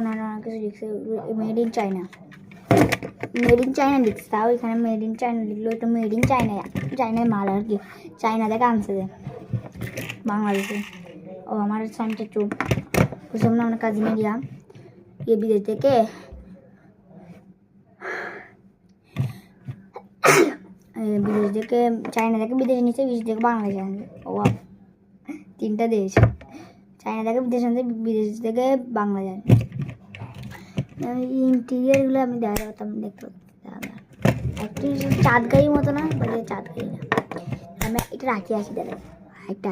অনেক কিছু লিখছে made in China, made in China লিখছে, তাও এখানে মেড ইন চায়না লিখলো, এটা মেড ইন চায়না, চায়নায় মাল আর কি, চায়না থেকে আনছে যে বাংলাদেশে। ও আমার সাইনটা চুপ বুঝলাম না, অনেক কাজিনে গিয়া বিদেশ থেকে বিদেশ থেকে চায়না থেকে বিদেশে নিচ্ছে, বিদেশ থেকে বাংলাদেশে আনছে। ও 3টা দেশ, চায়না থেকে বিদেশ আনছে, বিদেশ থেকে বাংলাদেশ। ইন্টিরিয়ারগুলো আমি দেখা করতাম, দেখতে একটি চাঁদ গাড়ির মতো না, বলে চাঁদ গাড়ি না, আমি এটা রাখি আসি দাঁড়া একটা